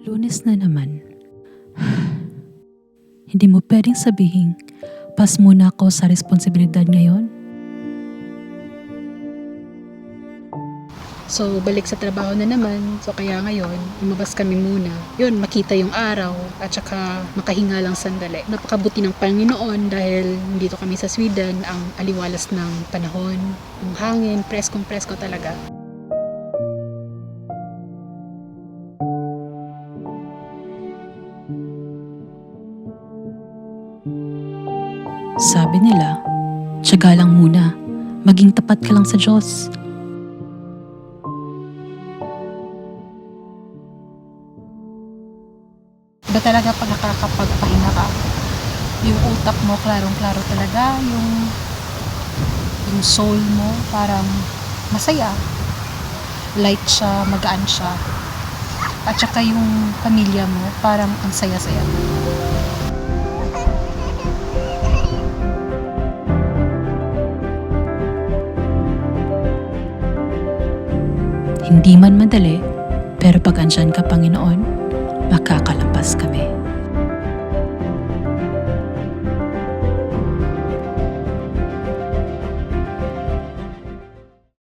Lunes na naman. Hindi mo pwedeng sabihin, pas muna ako sa responsibilidad ngayon. So, balik sa trabaho na naman. So, kaya ngayon, lumabas kami muna. Yun, makita yung araw at saka makahinga lang sandali. Napakabuti ng Panginoon dahil dito kami sa Sweden, ang aliwalas ng panahon, ang hangin, preskong-presko talaga. Sabi nila, tiyaga lang muna, maging tapat ka lang sa Diyos. Iba talaga pag nakakapagpahinga ka. Yung utak mo, klarong-klaro talaga. Yung soul mo, parang masaya. Light siya, magaan siya. At saka yung pamilya mo, parang ang saya-saya. Hindi man madali, pero pag andyan ka, Panginoon, makakalampas kami.